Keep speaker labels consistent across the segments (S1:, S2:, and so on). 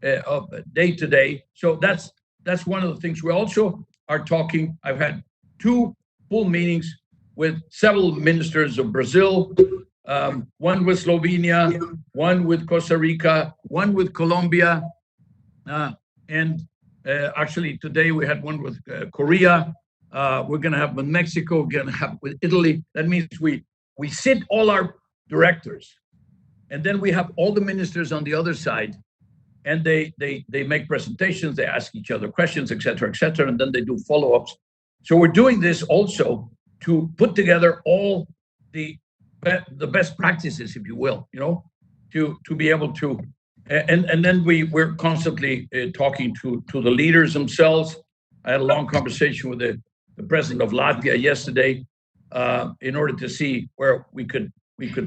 S1: of day to day. So that's one of the things. We also are talking. I've had two full meetings with several ministers of Brazil, one with Slovenia, one with Costa Rica, one with Colombia, and actually today we had one with Korea. We're going to have with Mexico. We're going to have with Italy. That means we sit all our directors, and then we have all the ministers on the other side, and they make presentations. They ask each other questions, et cetera, and then they do follow-ups. So we're doing this also to put together all the best practices, if you will, to be able to, and then we're constantly talking to the leaders themselves. I had a long conversation with the president of Latvia yesterday in order to see where we could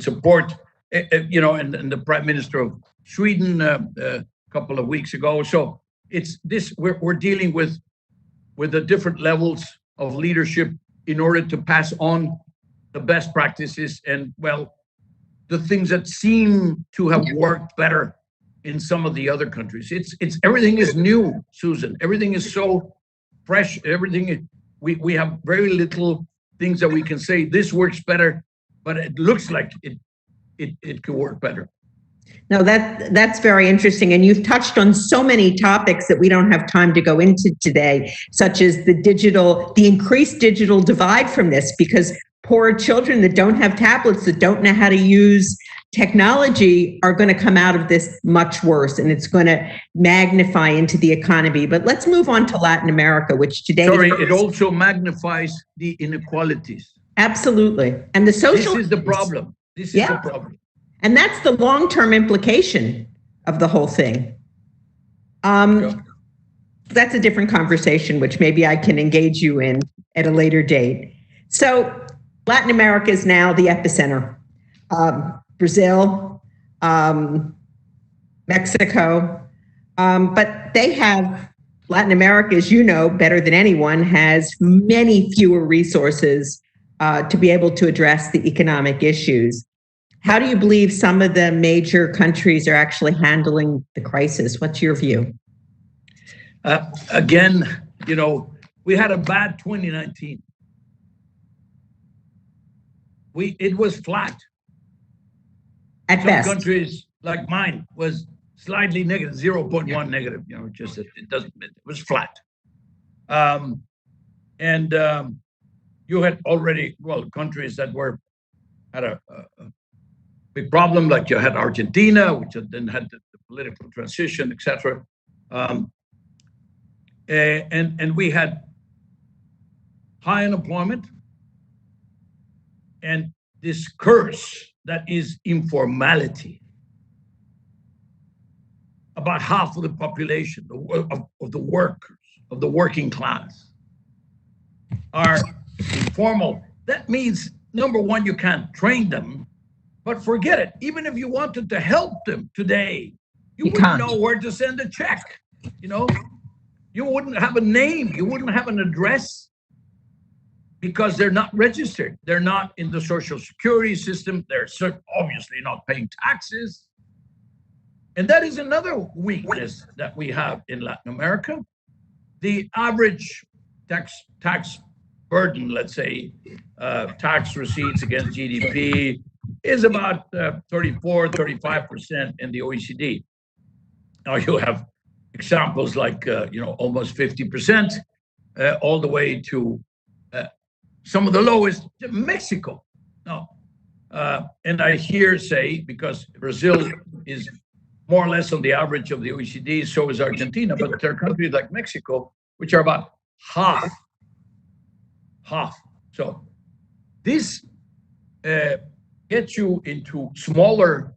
S1: support, and the prime minister of Sweden a couple of weeks ago. So it's this we're dealing with the different levels of leadership in order to pass on the best practices and, well, the things that seem to have worked better in some of the other countries. It's everything is new, Susan. Everything is so fresh. Everything, we have very little things that we can say this works better, but it looks like it could work better.
S2: No, that's very interesting. And you've touched on so many topics that we don't have time to go into today, such as the increased digital divide from this, because poor children that don't have tablets, that don't know how to use technology, are going to come out of this much worse, and it's going to magnify into the economy. But let's move on to Latin America, which today...
S1: it also magnifies the inequalities.
S2: Absolutely. And the social...
S1: This is the problem. This is the problem.
S2: And that's the long-term implication of the whole thing. That's a different conversation, which maybe I can engage you in at a later date. So Latin America is now the epicenter. Brazil, Mexico, but Latin America, as you know better than anyone, has many fewer resources to be able to address the economic issues. How do you believe some of the major countries are actually handling the crisis? What's your view?
S1: Again, we had a bad 2019. It was flat.
S2: At best.
S1: Some countries like mine was slightly negative, 0.1 negative. It was flat. And you had already countries that had a big problem, like you had Argentina, which then had the political transition, etc. And we had high unemployment and this curse that is informality. About half of the population of the workers, of the working class, are informal. That means, number one, you can't train them. But forget it. Even if you wanted to help them today, you wouldn't know where to send a check. You wouldn't have a name. You wouldn't have an address because they're not registered. They're not in the Social Security system. They're obviously not paying taxes. And that is another weakness that we have in Latin America. The average tax burden, let's say, tax receipts against GDP, is about 34, 35% in the OECD. Now you have examples like, almost 50%, all the way to some of the lowest, Mexico. Now, and I say, because Brazil is more or less on the average of the OECD, so is Argentina, but there are countries like Mexico, which are about half. So this gets you into smaller,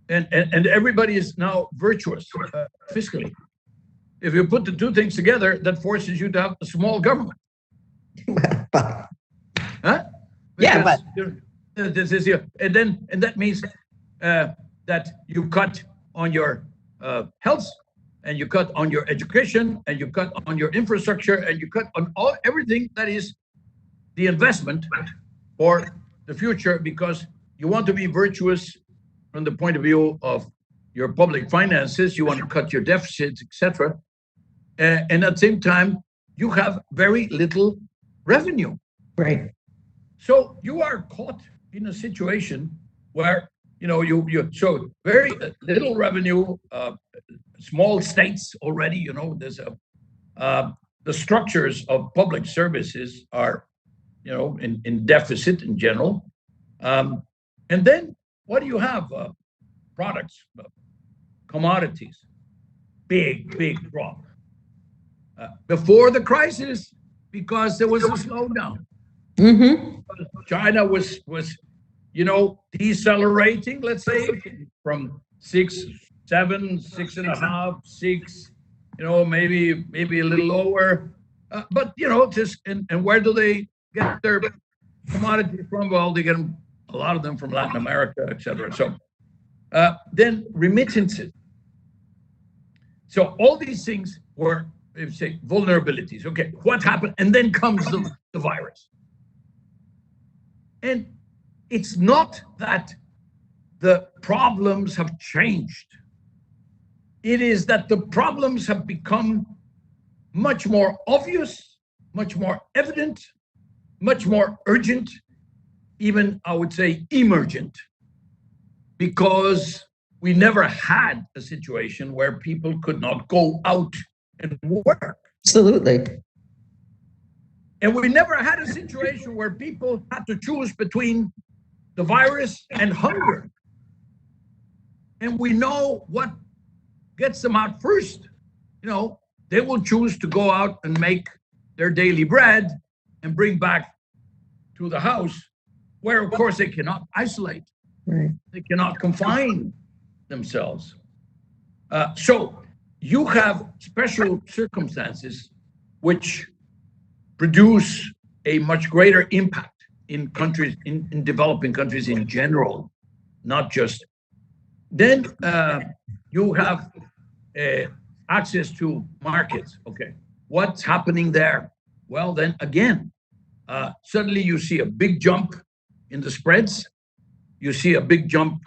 S1: and everybody is now virtuous fiscally. If you put the two things together, that forces you to have a small government. Huh? Because this is here, and that means that you cut on your health, and you cut on your education, and you cut on your infrastructure, and you cut on everything that is the investment for the future, because you want to be virtuous from the point of view of your public finances, you want to cut your deficits, etc. And at the same time, you have very little revenue.
S2: Right.
S1: So you are caught in a situation where you so very little revenue, small states already. There's the structures of public services are in deficit in general, and then what do you have? Products, commodities, big drop before the crisis because there was a slowdown.
S2: Mm-hmm.
S1: China was decelerating, let's say, from 6, 7, 6.5, 6, maybe a little lower. But and where do they get their commodities from? Well, they get them, a lot of them from Latin America, etc. So then remittances. So all these things were, say, vulnerabilities. Okay, what happened? And then comes the virus. And it's not that the problems have changed. It is that the problems have become much more obvious, much more evident, much more urgent, even, I would say, emergent, because we never had a situation where people could not go out and work.
S2: Absolutely.
S1: And we never had a situation where people had to choose between the virus and hunger. And we know what gets them out first. They will choose to go out and make their daily bread and bring back to the house, where, of course, they cannot isolate.
S2: Right.
S1: They cannot confine themselves. So you have special circumstances which produce a much greater impact in countries, in developing countries in general, not just. Then you have access to markets. Okay, what's happening there? Well, then again, suddenly you see a big jump in the spreads. You see a big jump,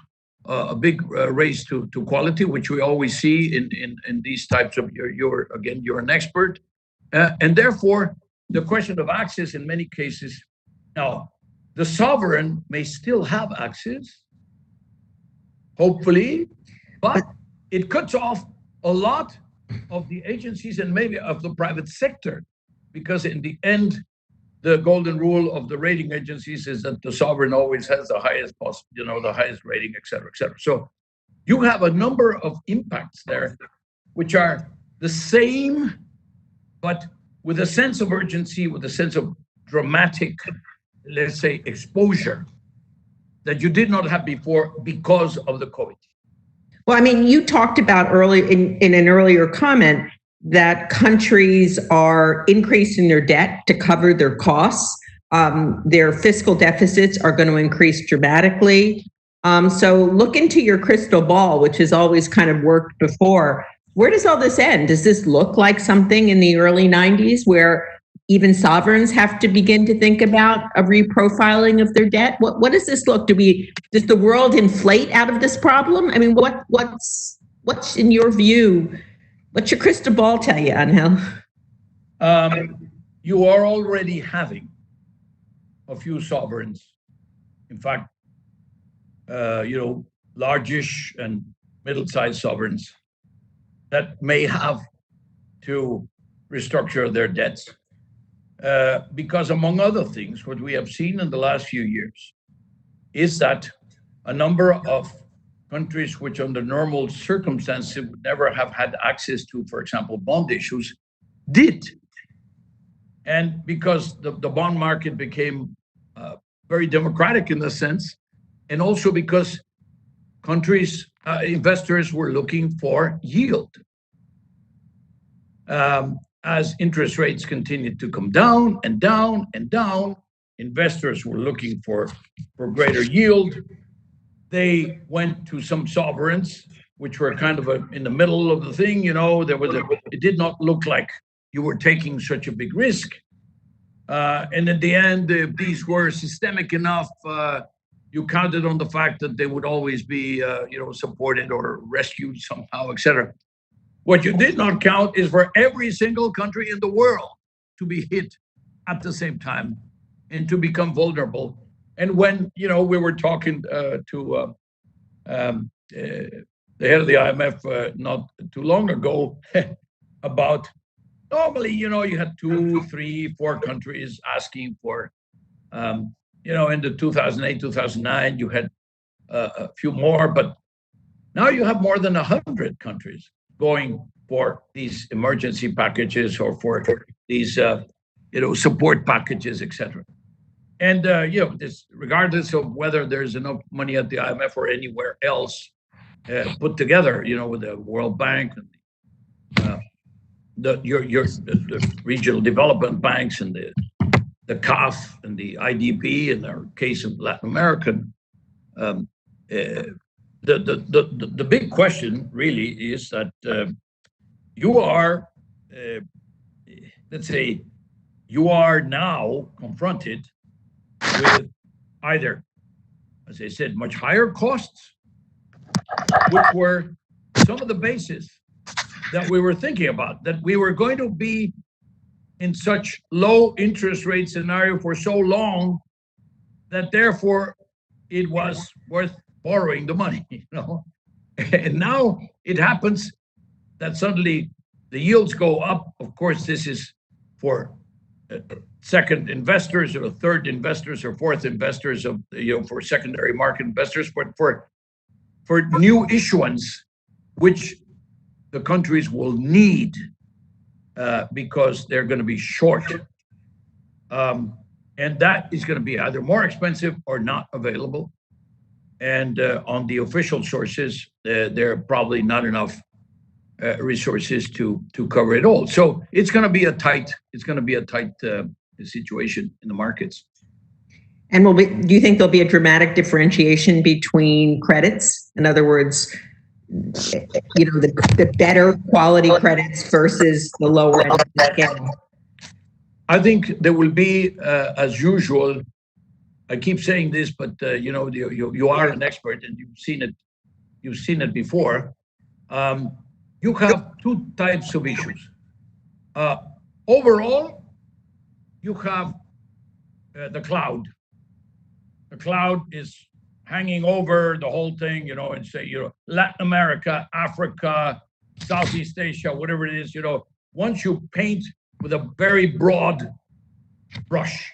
S1: a big raise to quality, which we always see in these types of. You're an expert, and therefore the question of access in many cases. Now, the sovereign may still have access, hopefully, but it cuts off a lot of the agencies and maybe of the private sector, because in the end, the golden rule of the rating agencies is that the sovereign always has the highest the highest rating, et cetera, et cetera. So you have a number of impacts there, which are the same, but with a sense of urgency, with a sense of dramatic, let's say, exposure that you did not have before because of the COVID.
S2: Well, I mean, you talked about in an earlier comment that countries are increasing their debt to cover their costs. Their fiscal deficits are going to increase dramatically. So look into your crystal ball, which has always kind of worked before. Where does all this end? Does this look like something in the early 90s where even sovereigns have to begin to think about a reprofiling of their debt? What does this look? Does the world inflate out of this problem? I mean, what's in your view? What's your crystal ball tell you, Angel?
S1: You are already having a few sovereigns. In fact, largish and middle-sized sovereigns that may have to restructure their debts. Because among other things, what we have seen in the last few years is that a number of countries which under normal circumstances would never have had access to, for example, bond issues, did. And because the bond market became very democratic in a sense, and also because countries, investors were looking for yield. As interest rates continued to come down and down and down, investors were looking for greater yield. They went to some sovereigns, which were kind of in the middle of the thing. It did not look like you were taking such a big risk. And in the end, these were systemic enough, you counted on the fact that they would always be, supported or rescued somehow, etc. What you did not count is for every single country in the world to be hit at the same time and to become vulnerable. And when, we were talking to the head of the IMF not too long ago about normally, you had 2, 3, 4 countries asking for, in the 2008, 2009, you had a few more, but now you have more than 100 countries going for these emergency packages or for these, support packages, etc. And, this, regardless of whether there's enough money at the IMF or anywhere else put together, with the World Bank and the regional development banks and the CAF and the IDB in our case of Latin America, the big question really is that you are, let's say, you are now confronted with either, as I said, much higher costs, which were some of the bases that we were thinking about, that we were going to be in such low interest rate scenario for so long that therefore it was worth borrowing the money, And now it happens that suddenly the yields go up. Of course, this is for second investors or third investors or fourth investors of, for secondary market investors, but for new issuance, which the countries will need because they're going to be short. And that is going to be either more expensive or not available. And on the official sources, there are probably not enough resources to cover it all. So it's going to be a tight situation in the markets.
S2: And do you think there'll be a dramatic differentiation between credits? In other words, the better quality credits versus the lower end of the scale?
S1: I think there will be, as usual, I keep saying this, but you are an expert and you've seen it before. You have 2 types of issues. Overall, you have the cloud. The cloud is hanging over the whole thing, and say, Latin America, Africa, Southeast Asia, whatever it is, once you paint with a very broad brush,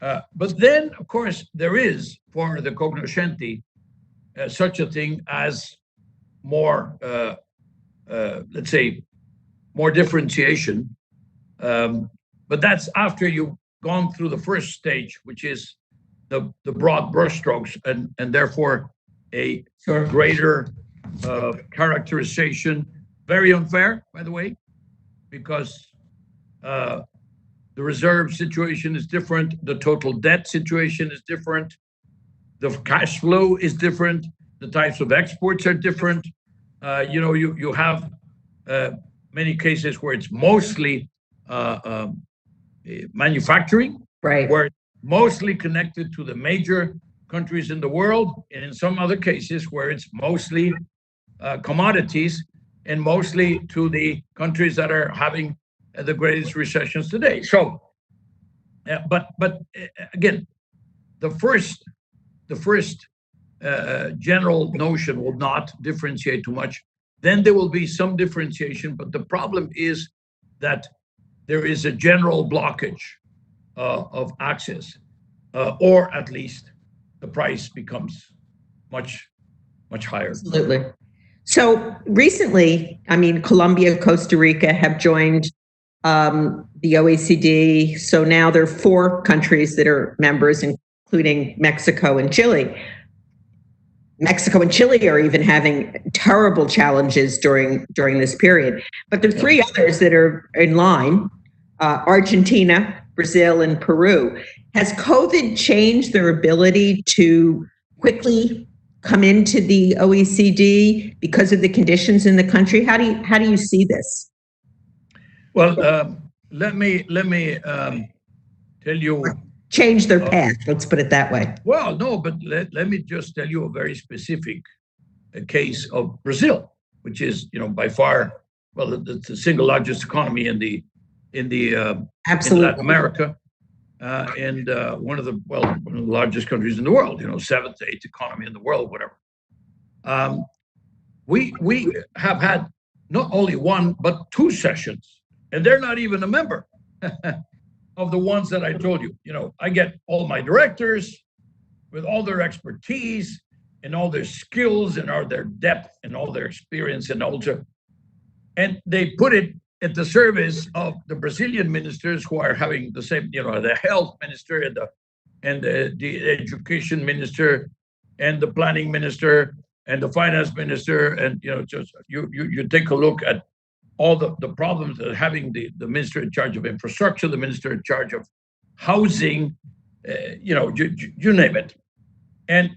S1: but then, of course, there is, for the cognoscenti, such a thing as more, let's say, more differentiation. But that's after you've gone through the first stage, which is the broad brushstrokes, and therefore a greater characterization. Very unfair, by the way, because the reserve situation is different, the total debt situation is different, the cash flow is different, the types of exports are different. You have many cases where it's mostly manufacturing,
S2: right,
S1: where it's mostly connected to the major countries in the world, and in some other cases where it's mostly commodities and mostly to the countries that are having the greatest recessions today. So, but again, the first general notion will not differentiate too much. Then there will be some differentiation, but the problem is that there is a general blockage of access, or at least the price becomes much higher.
S2: Absolutely. So recently, Colombia, Costa Rica have joined the OECD. So now there are 4 countries that are members, including Mexico and Chile. Mexico and Chile are even having terrible challenges during this period. But there are 3 others that are in line, Argentina, Brazil, and Peru. Has COVID changed their ability to quickly come into the OECD because of the conditions in the country? How do you see this?
S1: Well, let me tell you
S2: change their path. Let's put it that way.
S1: Well, no, but let me just tell you a very specific case of Brazil, which is, by far, well, the single largest economy in Latin America, and one of the largest countries in the world. Seventh, eighth economy in the world, whatever. We have had not only one but two sessions, and they're not even a member of the ones that I told you. I get all my directors with all their expertise and all their skills and all their depth and all their experience and they put it at the service of the Brazilian ministers who are having the same, the health minister and the education minister and the planning minister and the finance minister, and just you take a look at all the problems that having the minister in charge of infrastructure, the minister in charge of housing, you name it. And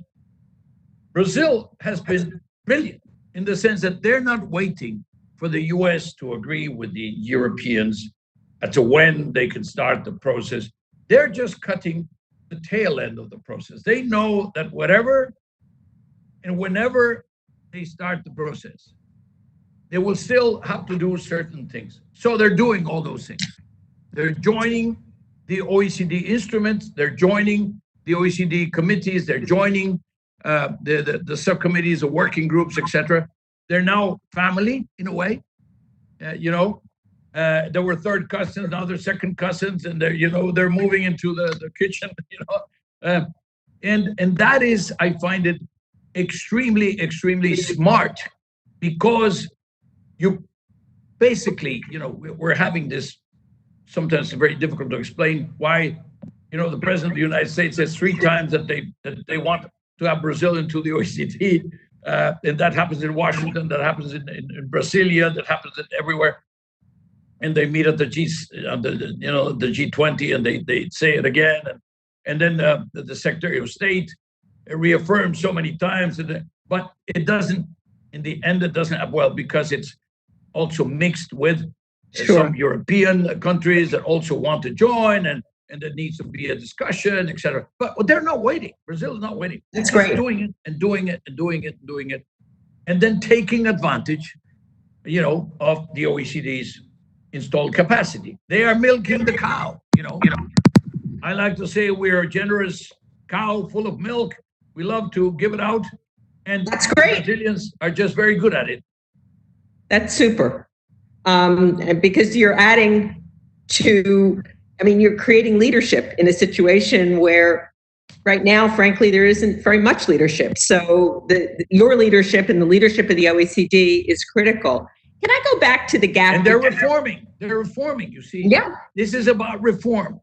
S1: Brazil has been brilliant in the sense that they're not waiting for the US to agree with the Europeans as to when they can start the process. They're just cutting the tail end of the process. They know that whatever and whenever they start the process, they will still have to do certain things. So they're doing all those things. They're joining the OECD instruments, they're joining the OECD committees, they're joining the subcommittees, the working groups, etc. They're now family in a way. There were third cousins, now they're second cousins, and they're moving into the kitchen. And that is, I find it extremely, extremely smart, because you basically, we're having this. Sometimes it's very difficult to explain why, the president of the United States says 3 times that they want to have Brazil into the OECD, and that happens in Washington, that happens in Brasilia, that happens everywhere, and they meet at the G20, and they say it again, and then the Secretary of State reaffirms so many times, but it doesn't. In the end, it doesn't have because it's also mixed with some European countries that also want to join, and there needs to be a discussion, etc. But they're not waiting. Brazil is not waiting.
S2: That's great.
S1: Doing it and doing it and doing it and doing it, and then taking advantage, of the OECD's installed capacity. They are milking the cow. I like to say we're a generous cow full of milk. We love to give it out, and
S2: that's great.
S1: Brazilians are just very good at it.
S2: That's super. Because you're adding to, you're creating leadership in a situation where right now, frankly, there isn't very much leadership. So your leadership and the leadership of the OECD is critical. Can I go back to the gap?
S1: And they're reforming. They're reforming, you see.
S2: Yeah.
S1: This is about reform.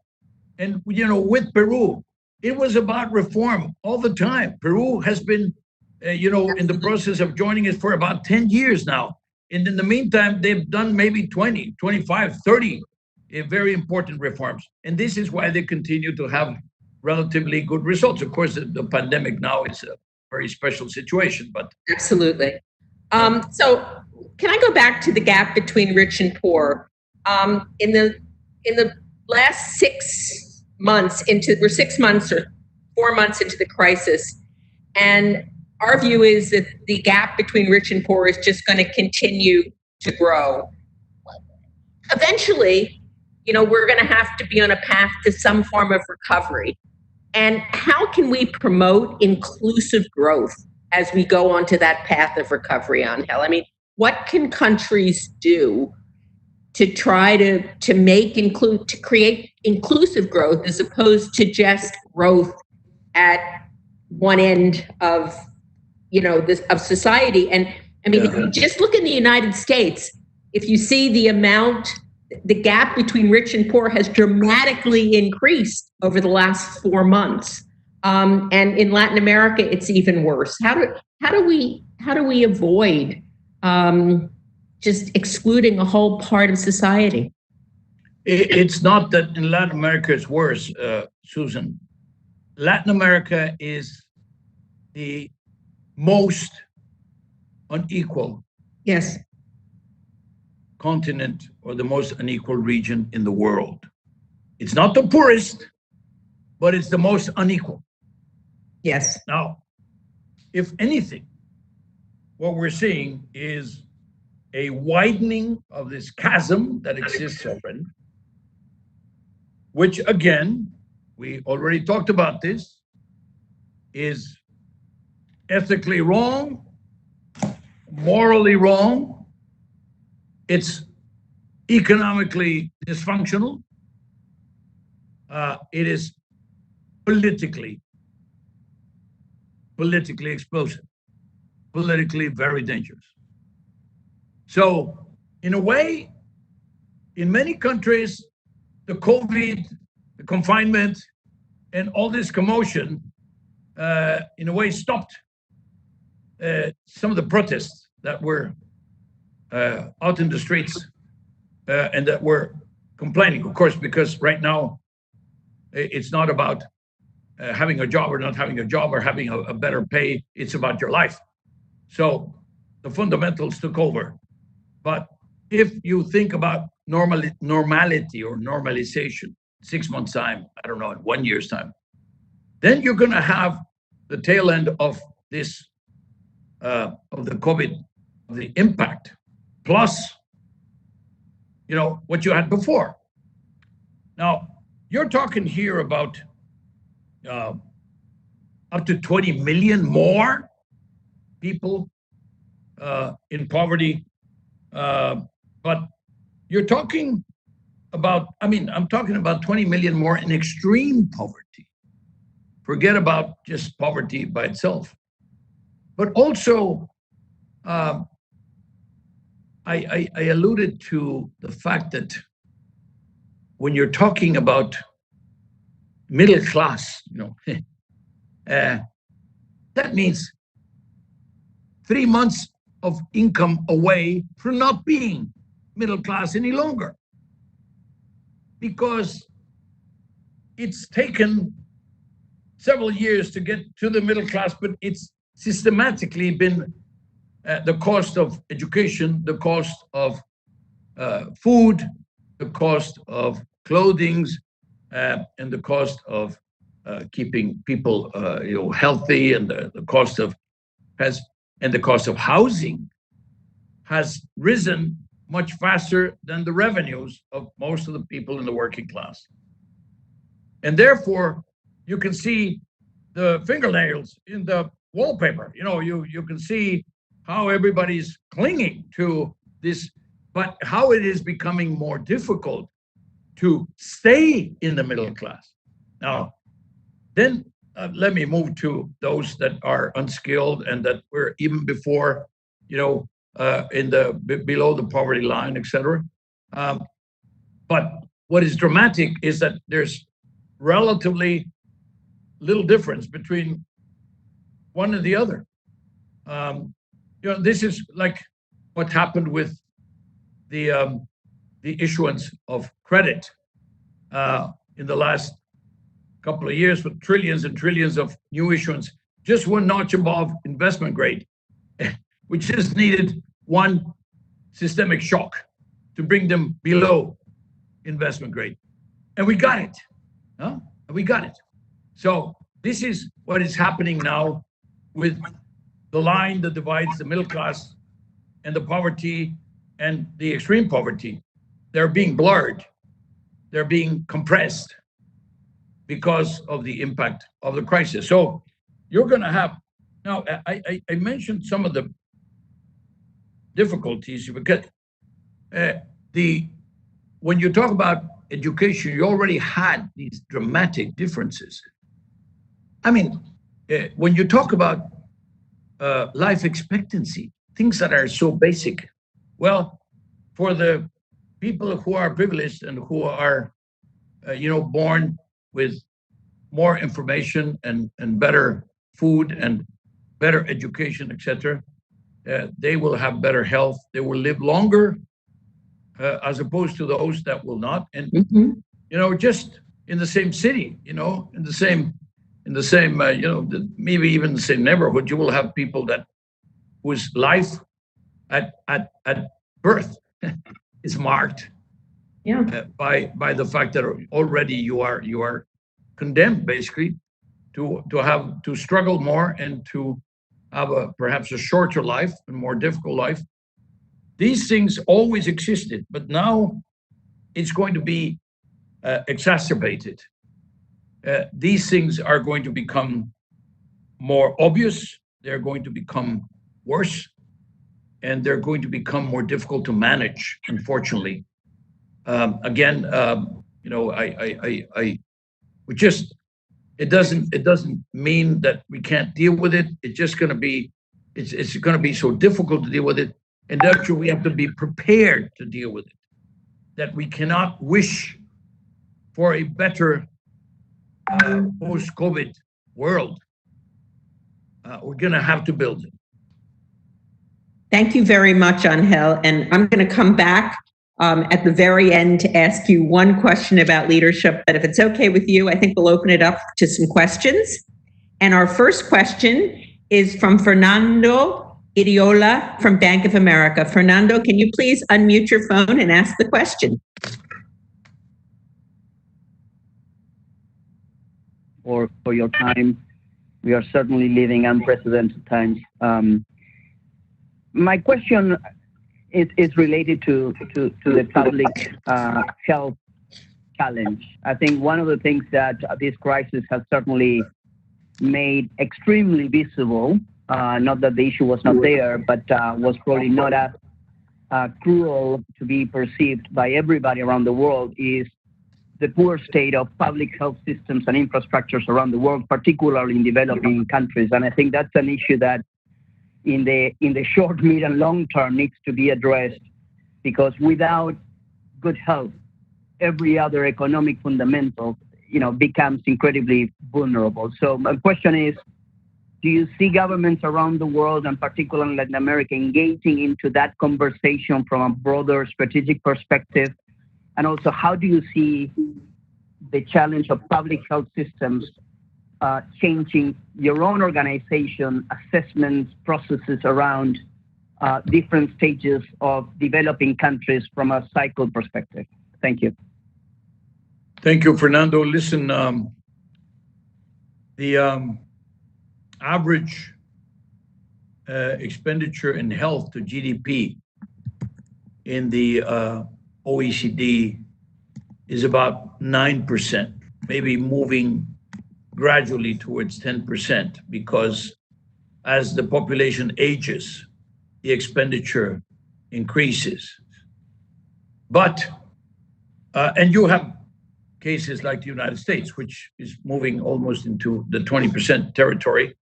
S1: And, with Peru, it was about reform all the time. Peru has been, in the process of joining us for about 10 years now. And in the meantime, they've done maybe 20, 25, 30 very important reforms. And this is why they continue to have relatively good results. Of course, the pandemic now is a very special situation, but.
S2: Absolutely. So can I go back to the gap between rich and poor? In the last 6 months we're 6 months or 4 months into the crisis, and our view is that the gap between rich and poor is just going to continue to grow. Eventually, we're going to have to be on a path to some form of recovery. And how can we promote inclusive growth as we go onto that path of recovery, Ángel? What can countries do to try to create inclusive growth as opposed to just growth at one end of of society? And if you just look in the United States, if you see the gap between rich and poor has dramatically increased over the last 4 months. And in Latin America, it's even worse. How do we avoid just excluding a whole part of society?
S1: It's not that in Latin America it's worse, Susan. Latin America is the most unequal continent, or the most unequal region in the world. It's not the poorest, but it's the most unequal.
S2: Yes.
S1: Now, if anything, what we're seeing is a widening of this chasm that exists already, which again, we already talked about this, is ethically wrong, morally wrong, it's economically dysfunctional, it is politically explosive, politically very dangerous. So in a way, in many countries, the COVID, the confinement, and all this commotion, in a way stopped some of the protests that were out in the streets and that were complaining, of course, because right now it's not about having a job or not having a job or having a better pay. It's about your life. So the fundamentals took over. But if you think about normality or normalization, 6 months' time, I don't know, in 1 year's time, then you're going to have the tail end of this, of the COVID, of the impact, plus, what you had before. Now, you're talking here about up to 20 million more people in poverty. But you're talking about, I'm talking about 20 million more in extreme poverty. Forget about just poverty by itself. But also, I alluded to the fact that when you're talking about middle class, that means 3 months of income away from not being middle class any longer. Because it's taken several years to get to the middle class, but it's systematically been the cost of education, the cost of food, the cost of clothing, and the cost of keeping people healthy, and the cost of housing has risen much faster than the revenues of most of the people in the working class. And therefore, you can see the fingernails in the wallpaper. You can see how everybody's clinging to this, but how it is becoming more difficult to stay in the middle class. Now, then let me move to those that are unskilled and that were even before, in the below the poverty line, etc. But what is dramatic is that there's relatively little difference between one and the other. This is like what happened with the issuance of credit in the last couple of years, with trillions and trillions of new issuance, just one notch above investment grade, which just needed one systemic shock to bring them below investment grade. And we got it. We got it. So this is what is happening now with the line that divides the middle class and the poverty and the extreme poverty. They're being blurred. They're being compressed because of the impact of the crisis. So you're going to have, now I mentioned some of the difficulties because when you talk about education, you already had these dramatic differences. When you talk about life expectancy, things that are so basic, well, for the people who are privileged and who are, born with more information and better food and better education, etc., they will have better health. They will live longer, as opposed to those that will not. And just in the same city, in the same, maybe even the same neighborhood, you will have people whose life at birth is marked by the fact that already you are condemned basically to struggle more and to have perhaps a shorter life, a more difficult life. These things always existed, but now it's going to be exacerbated. These things are going to become more obvious, they're going to become worse, and they're going to become more difficult to manage, unfortunately. Again, it doesn't mean that we can't deal with it. It's just going to be, it's going to be so difficult to deal with it, and therefore we have to be prepared to deal with it. That we cannot wish for a better post-COVID world. We're going to have to build it.
S2: Thank you very much, Ángel. And I'm going to come back at the very end to ask you one question about leadership. But if it's okay with you, I think we'll open it up to some questions. And our first question is from Fernando Iriola from Bank of America. Fernando, can you please unmute your phone and ask the question?
S3: For your time. We are certainly living unprecedented times. My question is related to the public health challenge. I think one of the things that this crisis has certainly made extremely visible, not that the issue was not there, but was probably not as cruel to be perceived by everybody around the world, is the poor state of public health systems and infrastructures around the world, particularly in developing countries. And I think that's an issue that in the short, mid, and long term needs to be addressed, because without good health, every other economic fundamental, becomes incredibly vulnerable. So my question is, do you see governments around the world, and particularly in Latin America, engaging into that conversation from a broader strategic perspective? And also, how do you see the challenge of public health systems changing your own organization assessments processes around different stages of developing countries from a cycle perspective? Thank you.
S1: Thank you, Fernando. Listen, the average expenditure in health to GDP in the OECD is about 9%, maybe moving gradually towards 10%, because as the population ages, the expenditure increases. But, and you have cases like the United States, which is moving almost into the 20% territory.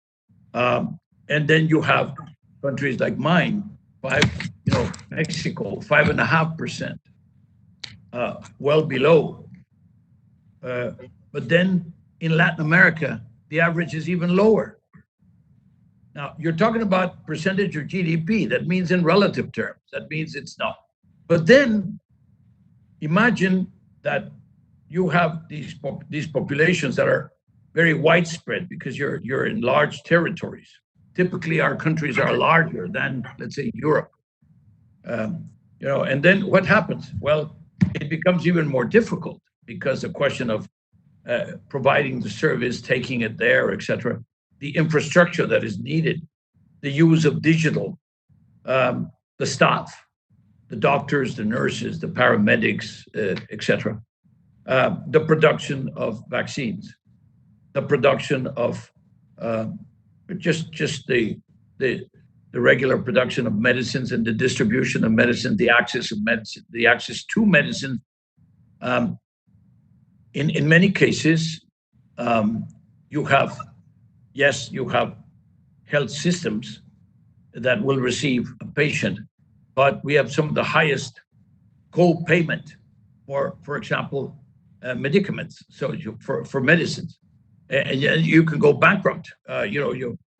S1: And then you have countries like mine, Mexico, 5.5%. Well below. But then in Latin America, the average is even lower. Now, you're talking about percentage of GDP. That means in relative terms. That means it's not. But then imagine that you have these populations that are very widespread, because you're in large territories. Typically, our countries are larger than, let's say, Europe. And then what happens? Well, it becomes even more difficult, because the question of providing the service, taking it there, etc., the infrastructure that is needed, the use of digital, the staff, the doctors, the nurses, the paramedics, etc., the production of vaccines, the production of just the regular production of medicines and the distribution of medicine, the access of medicine, the access to medicine. In many cases, you have health systems that will receive a patient, but we have some of the highest co-payment for example, medicaments. So for medicines, and you can go bankrupt. If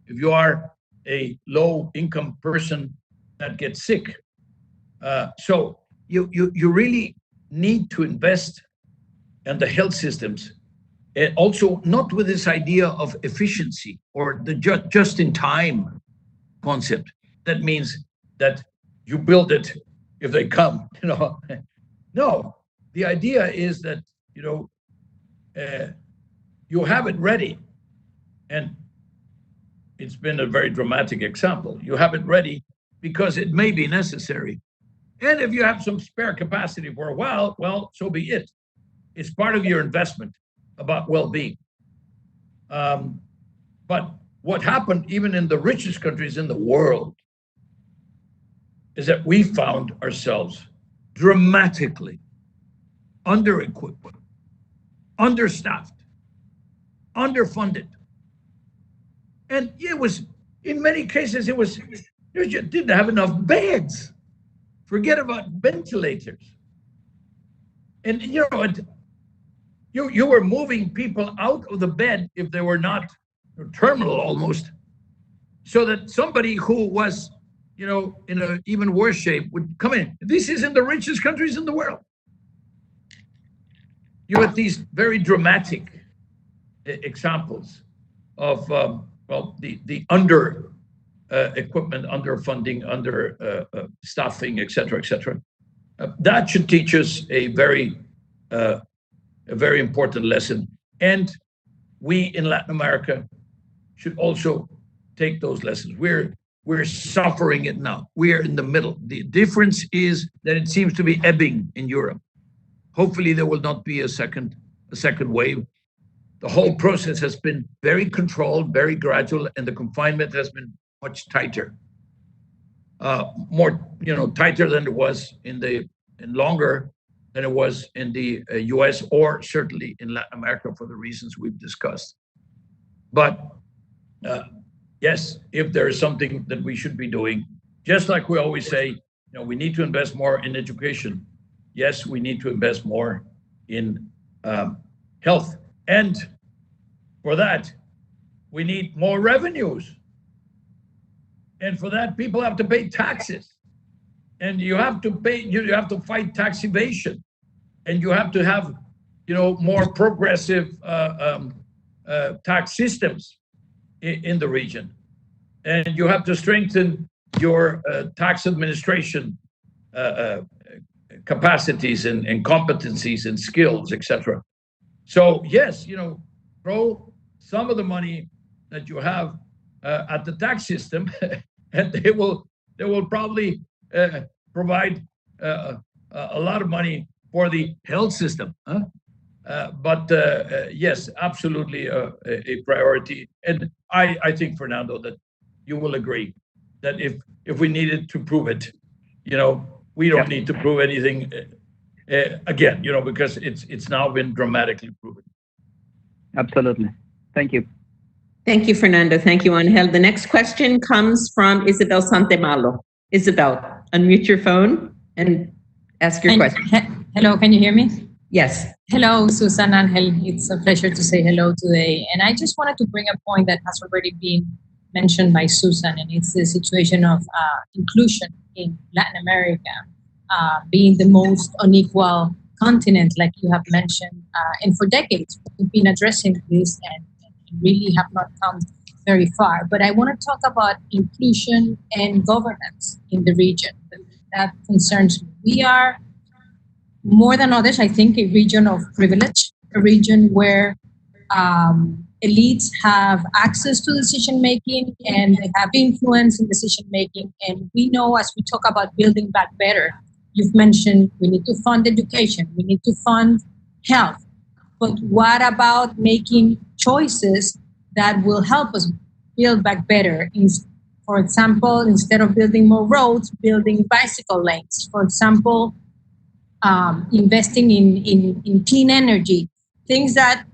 S1: you are a low-income person that gets sick, so you really need to invest in the health systems, and also not with this idea of efficiency or the just-in-time concept. That means that you build it if they come. No, the idea is that you have it ready, and it's been a very dramatic example. You have it ready because it may be necessary. And if you have some spare capacity for a while, well, so be it. It's part of your investment about well-being. But what happened even in the richest countries in the world is that we found ourselves dramatically under-equipped, understaffed, underfunded. And it was, in many cases, you just didn't have enough beds. Forget about ventilators. And you were moving people out of the bed if they were not terminal almost, so that somebody who was, in an even worse shape would come in. This is in the richest countries in the world. You have these very dramatic examples of the under equipment, underfunding, under staffing, et cetera. That should teach us a very important lesson. And we in Latin America should also take those lessons. We're suffering it now. We are in the middle. The difference is that it seems to be ebbing in Europe. Hopefully there will not be a second wave. The whole process has been very controlled, very gradual, and the confinement has been much tighter. More, tighter than it was and longer than it was in the US or certainly in Latin America for the reasons we've discussed. But yes, if there is something that we should be doing, just like we always say, we need to invest more in education. Yes, we need to invest more in health. And for that, we need more revenues. And for that, people have to pay taxes. And you have to fight tax evasion. And you have to have, more progressive tax systems in the region. And you have to strengthen your tax administration capacities and competencies and skills, etc. So yes, throw some of the money that you have at the tax system, and they will probably provide a lot of money for the health system. But yes, absolutely a priority. And I think, Fernando, that you will agree that if we needed to prove it, we don't need to prove anything again, because it's now been dramatically proven.
S3: Absolutely. Thank you.
S2: Thank you, Fernando. Thank you, Angel. The next question comes from Isabel Santemalo. Isabel, unmute your phone and ask your question.
S4: Hello, can you hear me?
S2: Yes.
S4: Hello, Susan, Angel. It's a pleasure to say hello today. And I just wanted to bring a point that has already been mentioned by Susan, and it's the situation of inclusion in Latin America, being the most unequal continent, like you have mentioned. And for decades, we've been addressing this and really have not come very far. But I want to talk about inclusion and governance in the region. That concerns me. We are, more than others, I think, a region of privilege, a region where elites have access to decision-making and they have influence in decision-making. And we know, as we talk about building back better, you've mentioned we need to fund education, we need to fund health. But what about making choices that will help us build back better? For example, instead of building more roads, building bicycle lanes. For example, investing in clean energy, things that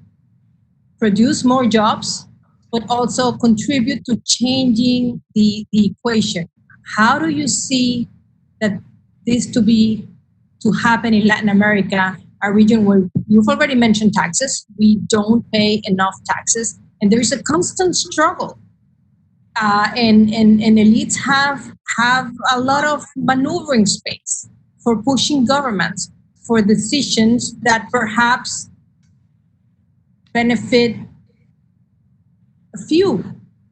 S4: produce more jobs, but also contribute to changing the equation. How do you see that this to happen in Latin America, a region where you've already mentioned taxes? We don't pay enough taxes, and there is a constant struggle. And elites have a lot of maneuvering space for pushing governments for decisions that perhaps benefit a few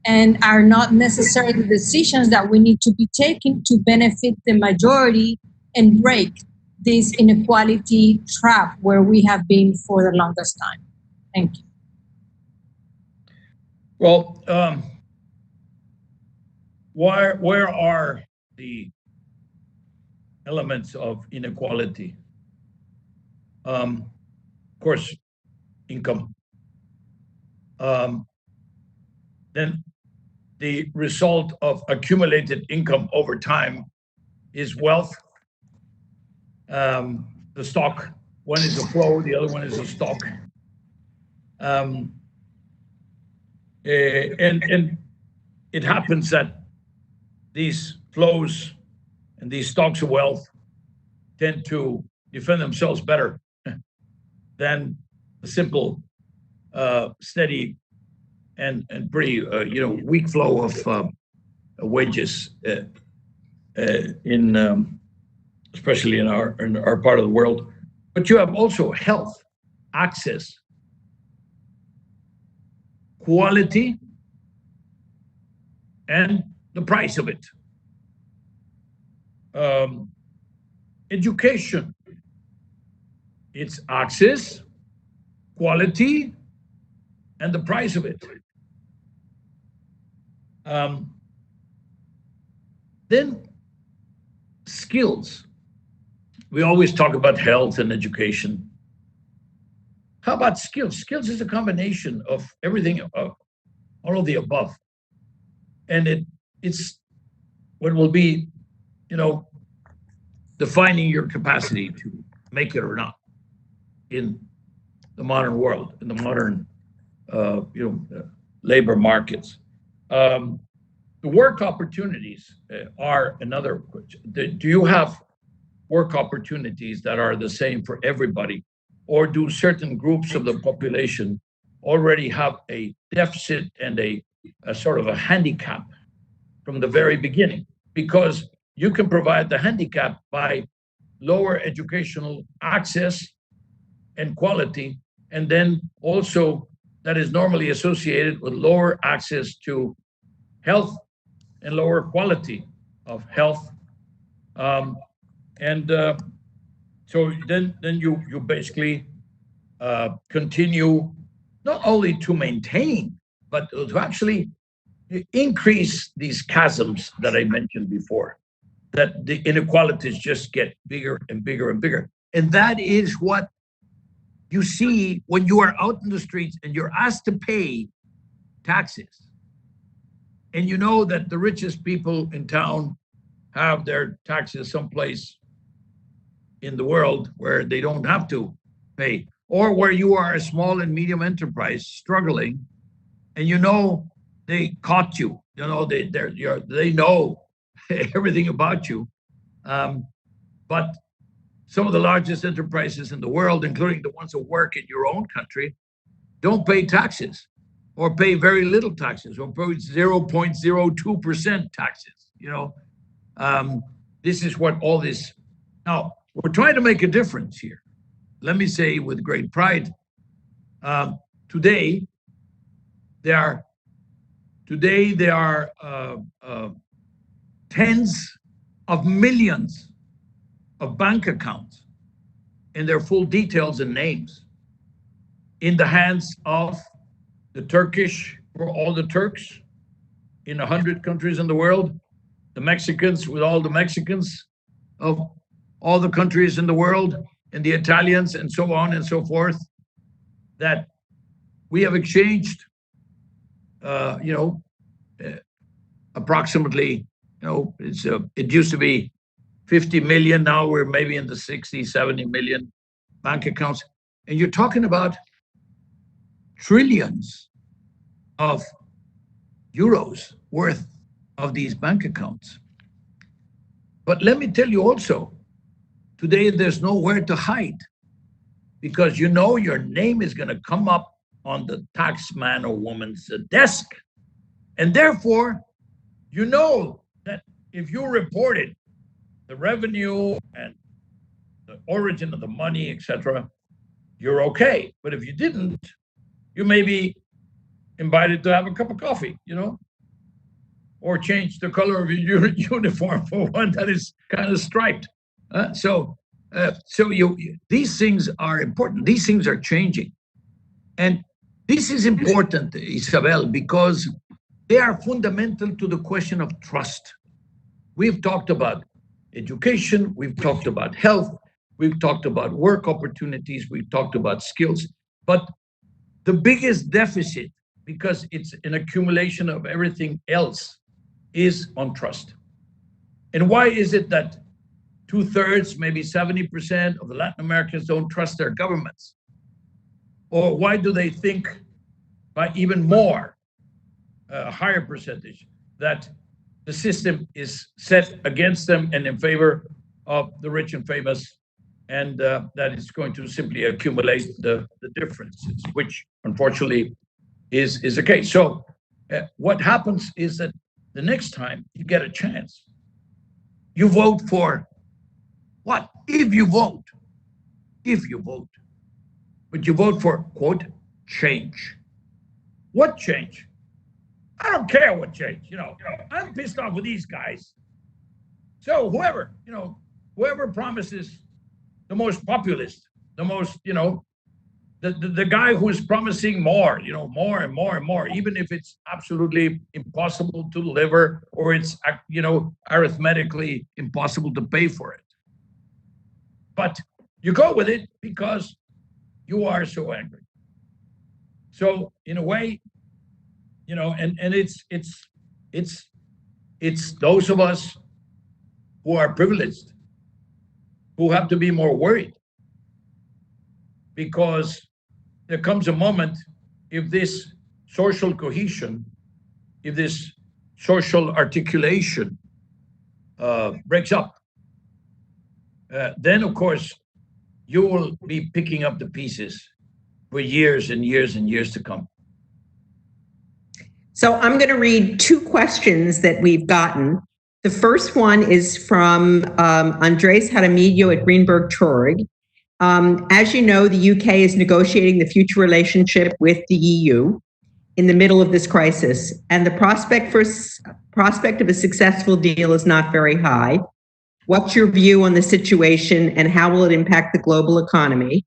S4: and are not necessarily the decisions that we need to be taking to benefit the majority and break this inequality trap where we have been for the longest time. Thank you.
S1: Well, where are the elements of inequality? Of course, income. Then the result of accumulated income over time is wealth. The stock, one is a flow, the other one is a stock. And it happens that these flows and these stocks of wealth tend to defend themselves better than a simple, steady, and pretty weak flow of wages in especially in our part of the world. But you have also health, access, quality, and the price of it. Education, it's access, quality, and the price of it. Then skills. We always talk about health and education. How about skills? Skills is a combination of everything, all of the above. And it's what will be, defining your capacity to make it or not in the modern world, in the modern, labor markets. The work opportunities are another question. Do you have work opportunities that are the same for everybody? Or do certain groups of the population already have a deficit and a sort of a handicap from the very beginning? Because you can provide the handicap by lower educational access and quality, and then also that is normally associated with lower access to health and lower quality of health. So then you basically continue not only to maintain, but to actually increase these chasms that I mentioned before, that the inequalities just get bigger and bigger and bigger. And that is what you see when you are out in the streets and you're asked to pay taxes. And you know that the richest people in town have their taxes someplace in the world where they don't have to pay, or where you are a small and medium enterprise struggling, and they caught you. They know everything about you. But some of the largest enterprises in the world, including the ones that work in your own country, don't pay taxes, or pay very little taxes, or pay 0.02% taxes. This is what all this. Now, we're trying to make a difference here. Let me say with great pride, today there are tens of millions of bank accounts and their full details and names in the hands of the Turkish, or all the Turks in 100 countries in the world, the Mexicans with all the Mexicans of all the countries in the world, and the Italians, and so on and so forth, that we have exchanged, approximately, it used to be 50 million, now we're maybe in the 60, 70 million bank accounts. And you're talking about trillions of euros worth of these bank accounts. But let me tell you also, today there's nowhere to hide, because your name is going to come up on the tax man or woman's desk. And therefore, that if you reported the revenue and the origin of the money, etc., you're okay. But if you didn't, you may be invited to have a cup of coffee, or change the color of your uniform for one that is kind of striped. So these things are important. These things are changing. And This is important, Isabel, because they are fundamental to the question of trust. We've talked about education, we've talked about health, we've talked about work opportunities, we've talked about skills, but the biggest deficit, because it's an accumulation of everything else, is on trust. And why is it that 2/3, maybe 70% of the Latin Americans don't trust their governments? Or why do they think, by even more, a higher percentage, that the system is set against them and in favor of the rich and famous, and that it's going to simply accumulate the differences, which unfortunately is the case. So what happens is that the next time you get a chance, you vote for what? If you vote, but you vote for, quote, change. What change? I don't care what change, I'm pissed off with these guys. So whoever promises the most populist, the most, the guy who is promising more, more and more and more, even if it's absolutely impossible to deliver, or it's, arithmetically impossible to pay for it. But you go with it because you are so angry. So in a way, and it's those of us who are privileged who have to be more worried, because there comes a moment, if this social cohesion, if this social articulation breaks up, then of course you will be picking up the pieces for years and years and years to come.
S2: So I'm going to read two questions that we've gotten. The first one is from Andres Jaramillo at Greenberg Traurig. As you know, the UK is negotiating the future relationship with the EU in the middle of this crisis, and the prospect of a successful deal is not very high. What's your view on the situation, and how will it impact the global economy?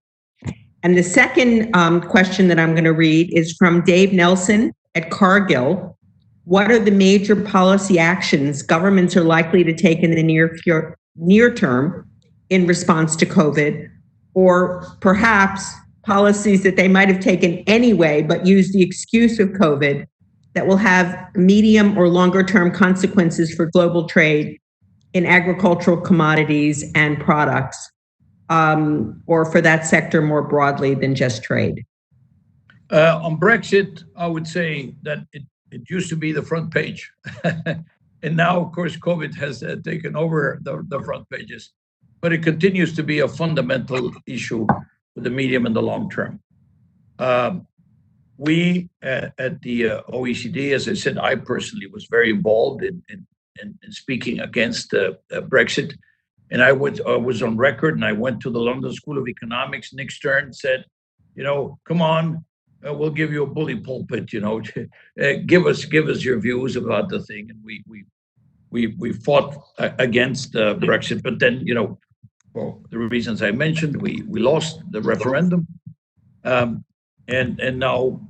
S2: And the second question that I'm going to read is from Dave Nelson at Cargill. What are the major policy actions governments are likely to take in the near term in response to COVID, or perhaps policies that they might have taken anyway but use the excuse of COVID that will have medium or longer term consequences for global trade in agricultural commodities and products, or for that sector more broadly than just trade?
S1: On Brexit, I would say that it used to be the front page. And now, of course, COVID has taken over the front pages. But it continues to be a fundamental issue for the medium and the long term. We at the OECD, as I said, I personally was very involved in speaking against Brexit. And I was on record, and I went to the London School of Economics. Nick Stern said, come on, we'll give you a bully pulpit, give us your views about the thing. And we fought against Brexit, but then, for the reasons I mentioned, we lost the referendum. And now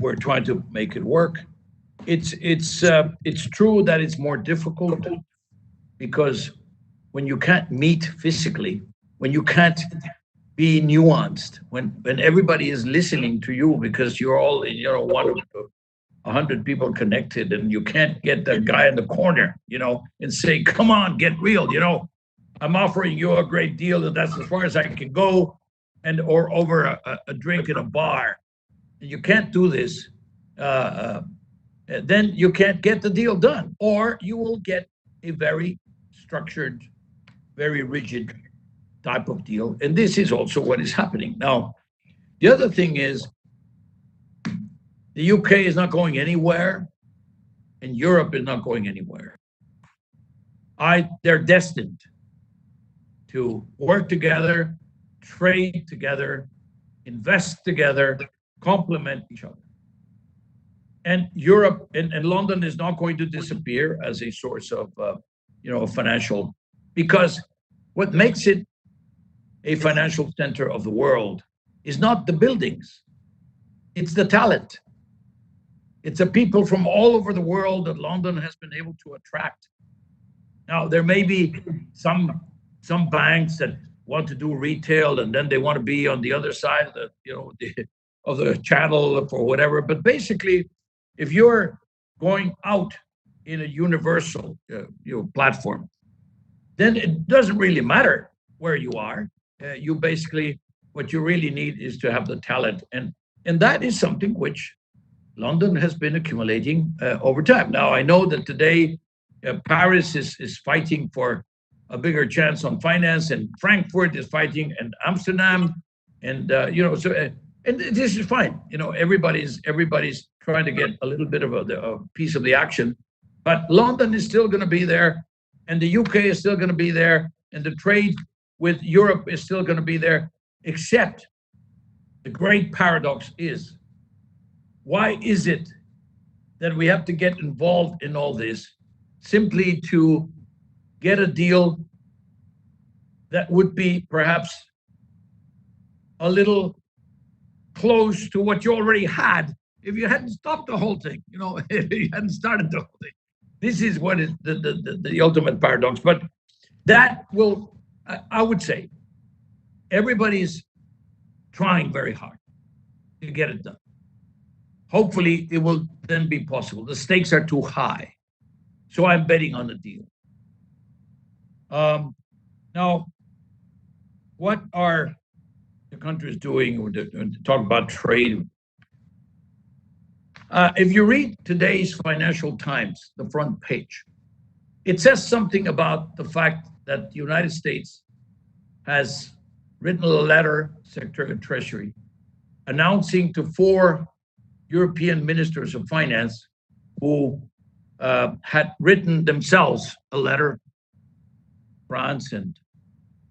S1: we're trying to make it work. It's true that it's more difficult, because when you can't meet physically, when you can't be nuanced, when everybody is listening to you because you're all, one of 100 people connected, and you can't get that guy in the corner, and say, come on, get real, I'm offering you a great deal, and that's as far as I can go, or over a drink in a bar. And you can't do this, then you can't get the deal done, or you will get a very structured, very rigid type of deal. And this is also what is happening. Now, the other thing is, the UK is not going anywhere, and Europe is not going anywhere. They're destined to work together, trade together, invest together, complement each other. And Europe and London is not going to disappear as a source of, financial, because what makes it a financial center of the world is not the buildings. It's the talent. It's the people from all over the world that London has been able to attract. Now, there may be some banks that want to do retail, and then they want to be on the other side of of the channel for whatever. But basically, if you're going out in a universal platform, then it doesn't really matter where you are. You basically, what you really need is to have the talent, and that is something which London has been accumulating over time. Now, I know that today Paris is fighting for a bigger chance on finance, and Frankfurt is fighting, and Amsterdam, and and this is fine. Everybody's trying to get a little bit of a piece of the action, but London is still going to be there, and the UK is still going to be there, and the trade with Europe is still going to be there. Except the great paradox is, why is it that we have to get involved in all this simply to get a deal that would be perhaps a little close to what you already had if you hadn't stopped the whole thing, if you hadn't started the whole thing? This is what is the ultimate paradox. But that will, I would say, everybody's trying very hard to get it done. Hopefully, it will then be possible. The stakes are too high. So I'm betting on the deal. Now, what are the countries doing when they talk about trade? If you read today's Financial Times, the front page, it says something about the fact that the United States has written a letter, Secretary of Treasury, announcing to 4 European ministers of finance who had written themselves a letter, France and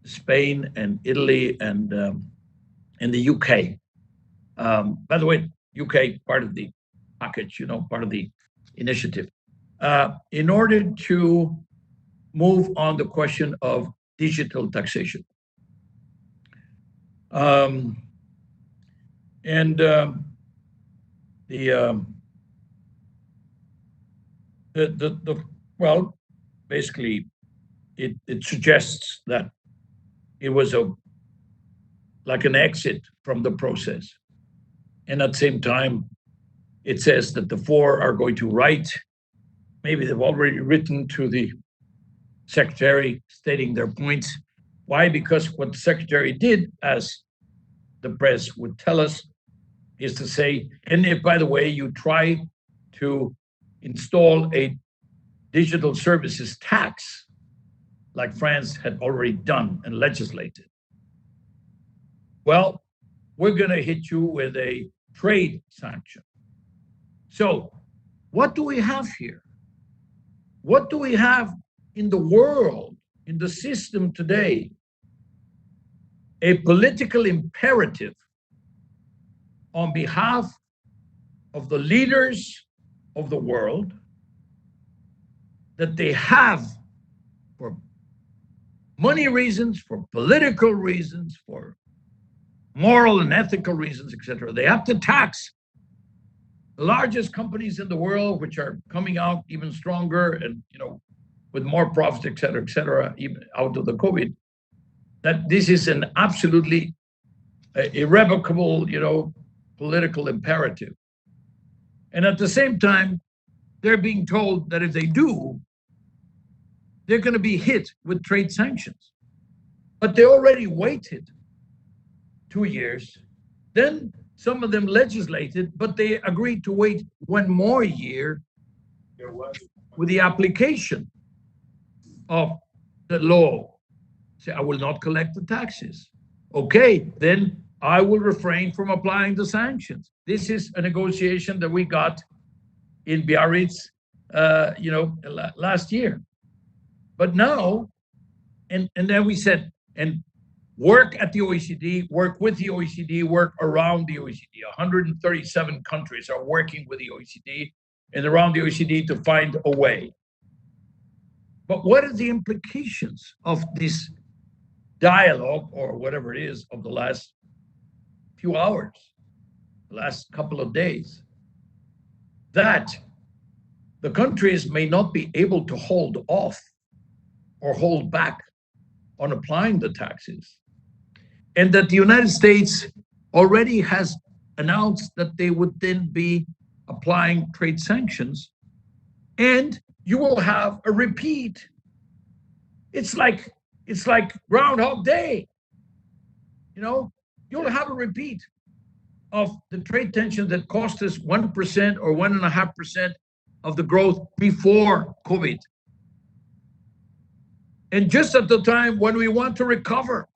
S1: Spain and Italy and the UK. By the way, UK, part of the package, part of the initiative, in order to move on the question of digital taxation. Well, basically, it suggests that it was like an exit from the process. And at the same time, it says that the 4 are going to write, maybe they've already written to the secretary stating their points. Why? Because what the secretary did, as the press would tell us, is to say, and if, by the way, you try to install a digital services tax, like France had already done and legislated, well, we're going to hit you with a trade sanction. So what do we have here? What do we have in the world, in the system today? A political imperative on behalf of the leaders of the world that they have, for money reasons, for political reasons, for moral and ethical reasons, etc. They have to tax the largest companies in the world, which are coming out even stronger and, with more profits, et cetera, even out of the COVID. That this is an absolutely irrevocable, political imperative. And at the same time, they're being told that if they do, they're going to be hit with trade sanctions. But they already waited 2 years. Then some of them legislated, but they agreed to wait 1 more year with the application of the law. Say, I will not collect the taxes. Okay, then I will refrain from applying the sanctions. This is a negotiation that we got in Biarritz, last year. But now, and then we said, and work at the OECD, work with the OECD, work around the OECD. 137 countries are working with the OECD and around the OECD to find a way. But what are the implications of this dialogue, or whatever it is, of the last few hours, the last couple of days, that the countries may not be able to hold off or hold back on applying the taxes, and that the United States already has announced that they would then be applying trade sanctions, and you will have a repeat. It's like Groundhog Day. You'll have a repeat of the trade tension that cost us 1% or 1.5% of the growth before COVID. And just at the time when we want to recover,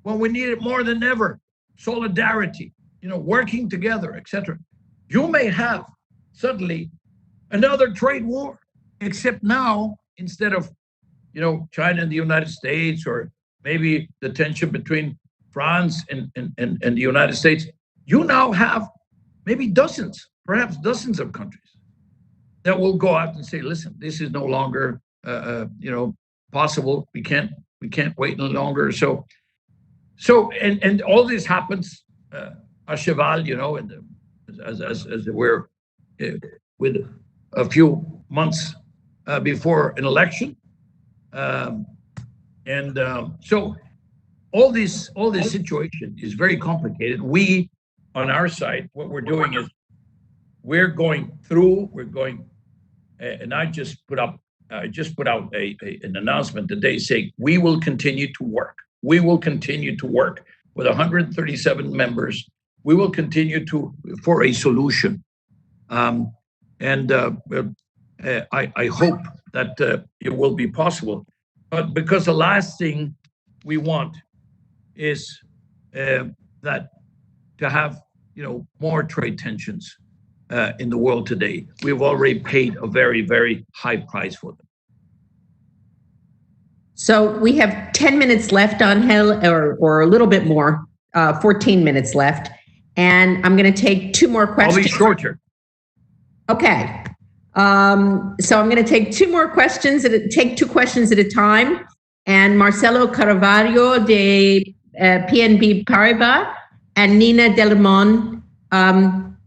S1: when we need it more than ever, solidarity, working together, etc. You may have suddenly another trade war, except now, instead of, China and the United States, or maybe the tension between France and the United States, you now have maybe dozens, perhaps dozens of countries that will go out and say, listen, this is no longer, possible. We can't wait any longer. So, and all this happens, a cheval, as it were, with a few months before an election. So all this situation is very complicated. We, on our side, what we're doing is and I just put out an announcement today saying we will continue to work. We will continue to work with 137 members. We will continue for a solution. I hope that it will be possible. But because the last thing we want is that to have more trade tensions in the world today. We've already paid a very, very high price for them.
S2: So we have 10 minutes left, Ángel, or a little bit more, 14 minutes left. And I'm going to take two more questions.
S1: I'll be shorter.
S2: Okay. So I'm going to take two more questions, take two questions at a time. And Marcelo Carvalho de PNB Paribas and Nina Delimon.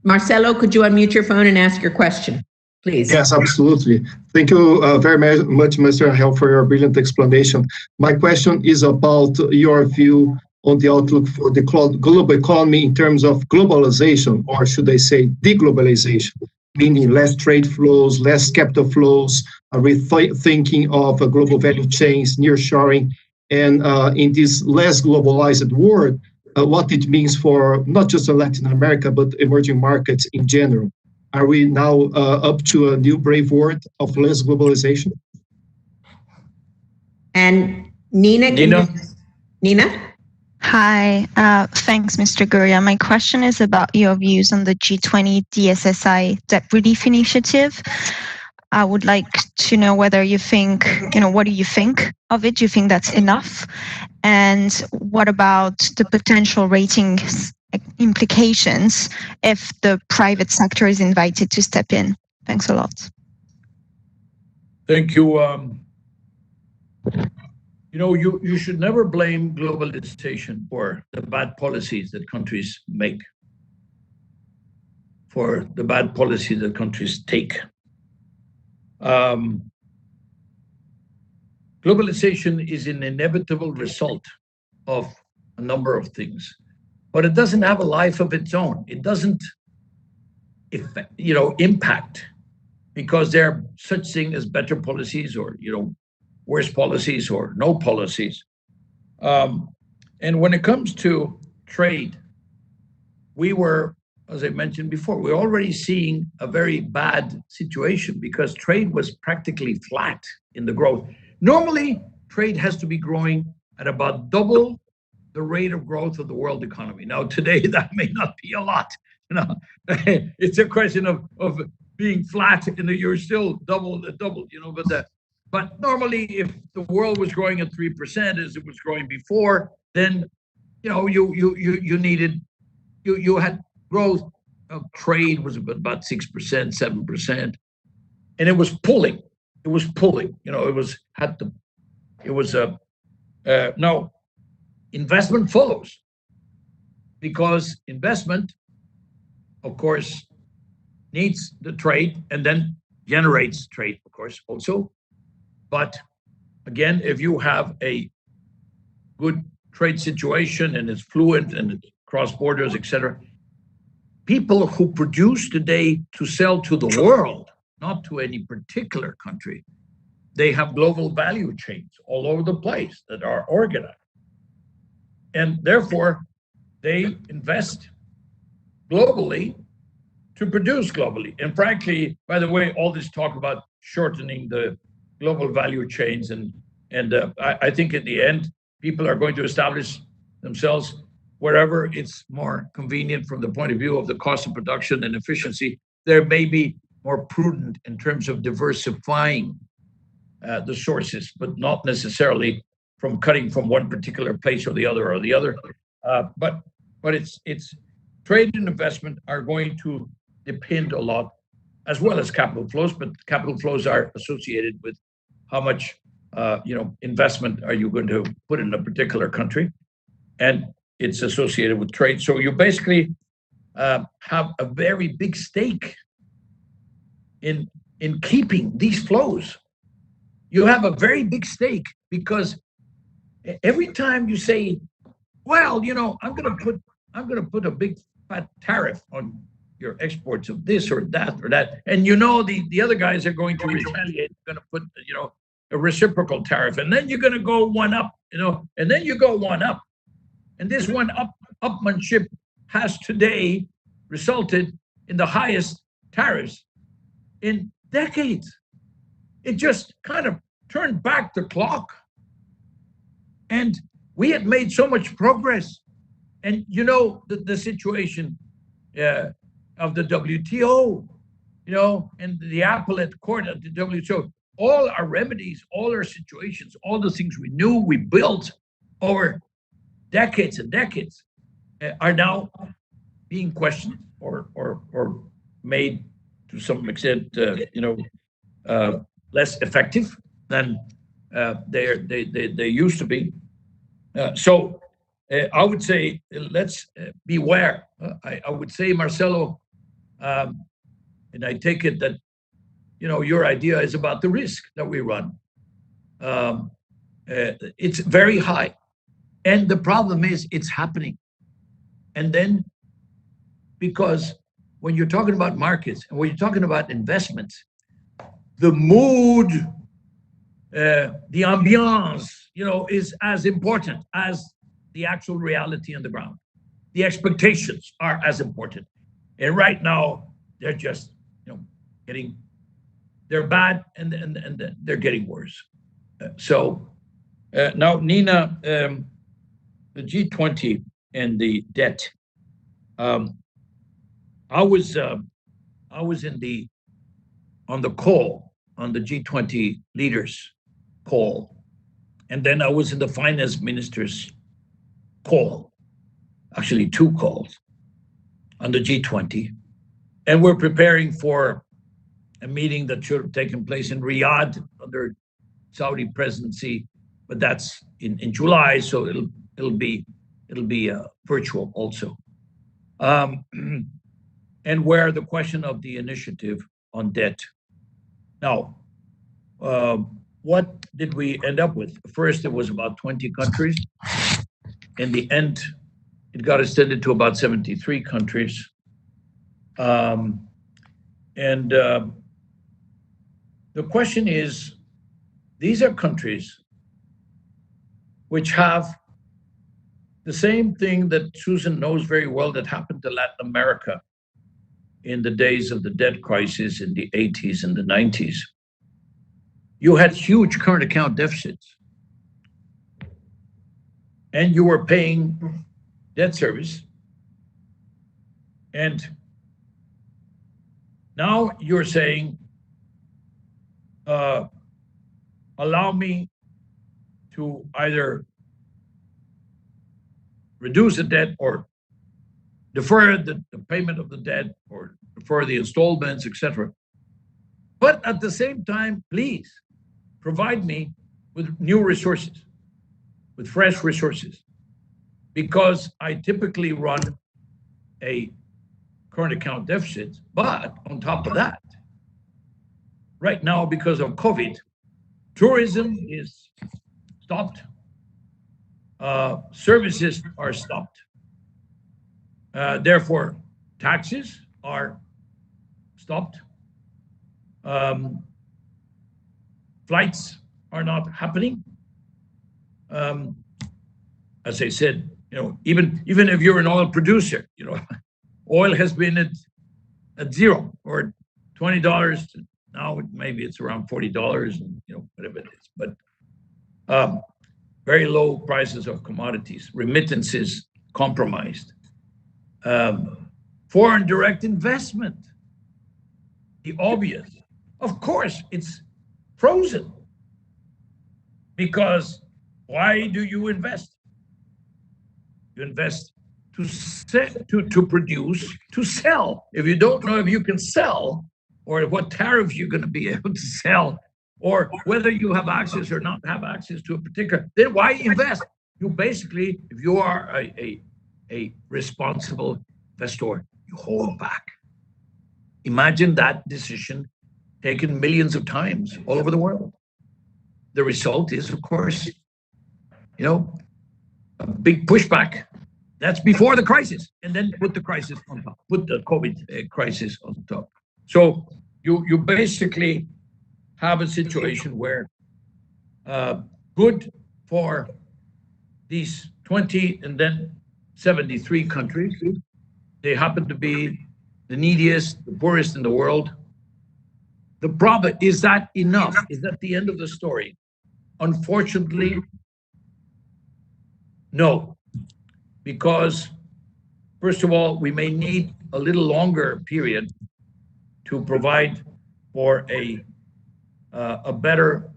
S2: Marcelo, could you unmute your phone and ask your question, please?
S5: Yes, absolutely. Thank you very much, Mr. Ángel, for your brilliant explanation. My question is about your view on the outlook for the global economy in terms of globalization, or should I say deglobalization, meaning less trade flows, less capital flows, a rethinking of global value chains, nearshoring, and in this less globalized world, what it means for not just Latin America, but emerging markets in general. Are we now up to a new brave world of less globalization?
S2: And Nina? Nina?
S6: Hi, thanks, Mr. Gurría. My question is about your views on the G20 DSSI debt relief initiative. I would like to know whether you think, what do you think of it? Do you think that's enough? And what about the potential ratings implications if the private sector is invited to step in? Thanks a lot.
S1: Thank you. You should never blame globalization for the bad policies that countries make, for the bad policies that countries take. Globalization is an inevitable result of a number of things, but it doesn't have a life of its own. It doesn't, impact, because there are such things as better policies or, worse policies or no policies. And when it comes to trade, we were, as I mentioned before, we're already seeing a very bad situation because trade was practically flat in the growth. Normally, trade has to be growing at about double the rate of growth of the world economy. Now, today, that may not be a lot. It's a question of being flat, and you're still double, but normally, if the world was growing at 3% as it was growing before, then you had growth of trade was about 6%, 7%, and it was pulling. Now investment follows, because investment of course, needs the trade and then generates trade, of course, also. But again, if you have a good trade situation and it's fluent and it's cross borders, etc., people who produce today to sell to the world, not to any particular country, they have global value chains all over the place that are organized. And therefore, they invest globally to produce globally. And frankly, by the way, all this talk about shortening the global value chains, and I think in the end, people are going to establish themselves wherever it's more convenient from the point of view of the cost of production and efficiency. There may be more prudent in terms of diversifying the sources, but not necessarily from cutting from one particular place or the other. But it's trade and investment are going to depend a lot, as well as capital flows. But capital flows are associated with how much investment are you going to put in a particular country, and it's associated with trade. So you basically have a very big stake in keeping these flows. You have a very big stake, because every time you say, well, I'm going to put a big fat tariff on your exports of this or that, and the other guys are going to retaliate, going to put a reciprocal tariff, and then you're going to go one up, and then you go one up, and this upmanship has today resulted in the highest tariffs in decades. It just kind of turned back the clock, and we had made so much progress. And the situation of the WTO, and the appellate court at the WTO, all our remedies, all our situations, all the things we knew we built over decades and decades are now being questioned or made to some extent, less effective than they used to be. So I would say let's beware. I would say, Marcelo, and I take it that your idea is about the risk that we run. It's very high, and the problem is it's happening. And then, because when you're talking about markets and when you're talking about investments, the mood, the ambiance, is as important as the actual reality on the ground. The expectations are as important. And right now, they're just, they're bad, and they're getting worse. So now, Nina, the G20 and the debt. I was on the call, on the G20 leaders call, and then I was in the finance ministers call, actually 2 calls on the G20, and we're preparing for a meeting that should have taken place in Riyadh under Saudi presidency, but that's in July, so it'll be virtual also, and where the question of the initiative on debt. Now, what did we end up with? First, it was about 20 countries. In the end, it got extended to about 73 countries. And the question is, these are countries which have the same thing that Susan knows very well that happened to Latin America in the days of the debt crisis in the 80s and the 90s. You had huge current account deficits, and you were paying debt service. And now you're saying, allow me to either reduce the debt or defer the payment of the debt or defer the installments, etc. But at the same time, please provide me with new resources, with fresh resources, because I typically run a current account deficits. But on top of that, right now, because of COVID, tourism is stopped. Services are stopped. Therefore, taxes are stopped. Flights are not happening. As I said, even if you're an oil producer, oil has been at zero or $20. Now maybe it's around $40, and whatever it is. But very low prices of commodities, remittances compromised. Foreign direct investment, the obvious. Of course, it's frozen. Because why do you invest? You invest to produce, to sell. If you don't know if you can sell, or what tariff you're going to be able to sell, or whether you have access or not have access to a particular, then why invest? You basically, if you are a responsible investor, you hold back. Imagine that decision taken millions of times all over the world. The result is, of course, a big pushback. That's before the crisis, and then put the crisis on top, put the COVID crisis on top. So you basically have a situation where good for these 20 and then 73 countries. They happen to be the neediest, the poorest in the world. The problem, is that enough? Is that the end of the story? Unfortunately, no. Because, first of all, we may need a little longer period to provide for a better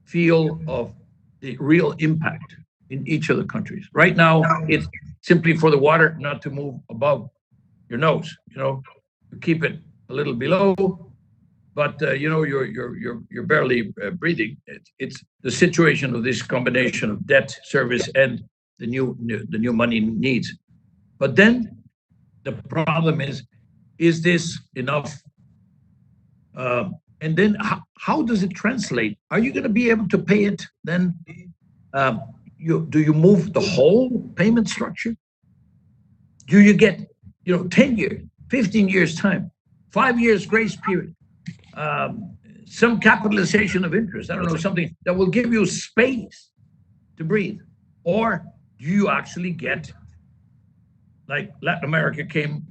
S1: feel of the real impact in each of the countries. Right now, it's simply for the water not to move above your nose. You keep it a little below, but you're barely breathing. It's the situation of this combination of debt service and the new money needs. But then the problem is this enough? And then how does it translate? Are you going to be able to pay it then? Do you move the whole payment structure? Do you get 10 years, 15 years time, 5 years grace period, some capitalization of interest? I don't know, something that will give you space to breathe. Or do you actually get, like Latin America came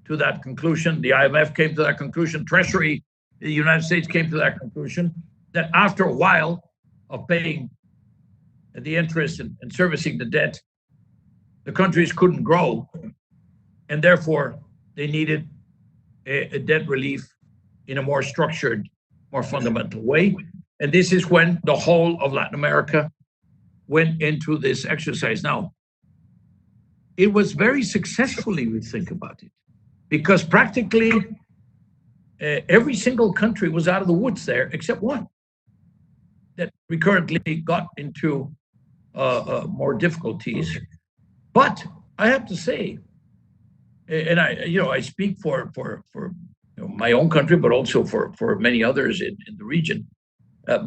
S1: to that conclusion, the IMF came to that conclusion, Treasury, the United States came to that conclusion, that after a while of paying the interest and servicing the debt, the countries couldn't grow, and therefore they needed a debt relief in a more structured, more fundamental way. And this is when the whole of Latin America went into this exercise. Now, it was very successfully, we think about it, because practically every single country was out of the woods there, except one that we currently got into more difficulties. But I have to say, and I speak for my own country, but also for many others in the region,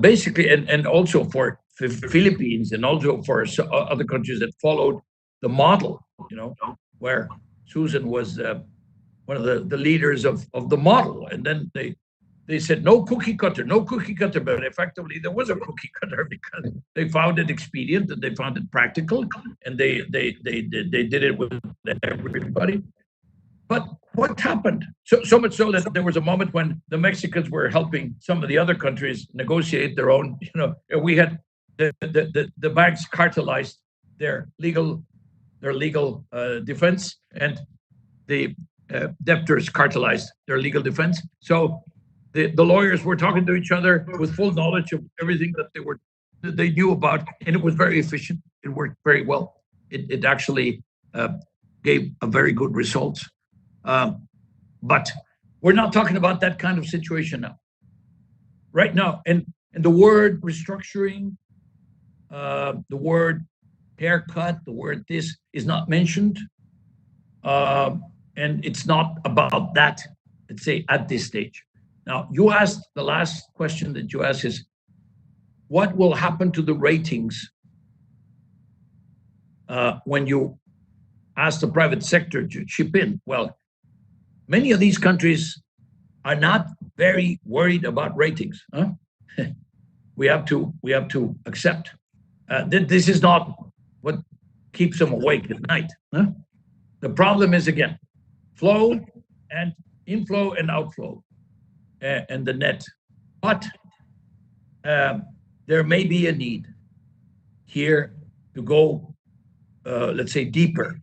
S1: basically, and also for Philippines, and also for other countries that followed the model, where Susan was one of the leaders of the model. And then they said, no cookie cutter, but effectively there was a cookie cutter, because they found it expedient and they found it practical, and they did it with everybody. But what happened? So much so that there was a moment when the Mexicans were helping some of the other countries negotiate their own, we had the banks cartelized their legal defense, and the debtors cartelized their legal defense. So the lawyers were talking to each other with full knowledge of everything that they knew about, and it was very efficient. It worked very well. It actually gave a very good results. But we're not talking about that kind of situation now. Right now, and the word restructuring, the word haircut, the word this is not mentioned. And it's not about that, let's say, at this stage. Now, you asked, the last question that you asked is, what will happen to the ratings when you ask the private sector to chip in? Well, many of these countries are not very worried about ratings. Huh? we have to accept that this is not what keeps them awake at night. Huh? The problem is, again, flow and inflow and outflow and the net. But there may be a need here to go, let's say, deeper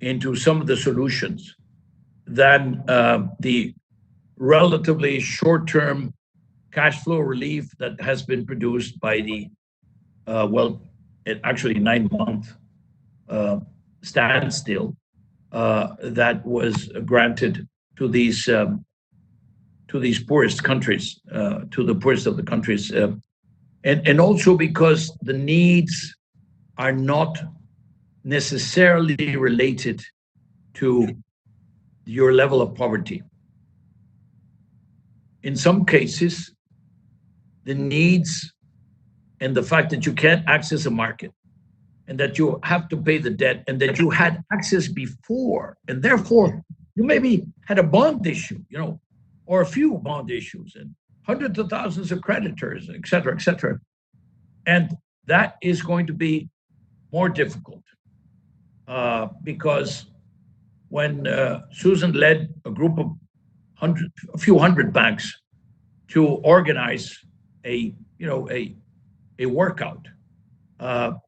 S1: into some of the solutions than the relatively short-term cash flow relief that has been produced by the, actually 9-month standstill that was granted to these poorest countries, to the poorest of the countries, and also because the needs are not necessarily related to your level of poverty. In some cases, the needs and the fact that you can't access a market and that you have to pay the debt and that you had access before, and therefore you maybe had a bond issue, or a few bond issues and hundreds of thousands of creditors, et cetera, et cetera. And that is going to be more difficult because when Susan led a group of a few hundred banks to organize a workout,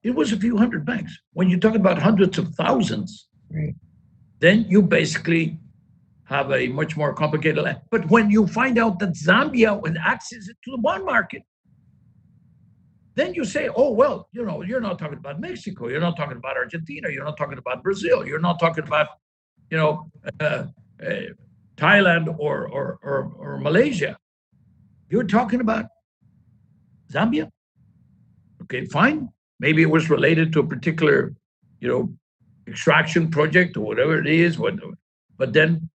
S1: it was a few hundred banks. When you talk about hundreds of thousands,
S2: right,
S1: then you basically have a much more complicated life. But when you find out that Zambia would access to the bond market, then you say, oh, well, you're not talking about Mexico, you're not talking about Argentina, you're not talking about Brazil, you're not talking about, Thailand or Malaysia. You're talking about Zambia. Okay, fine. Maybe it was related to a particular, extraction project or whatever it is. But then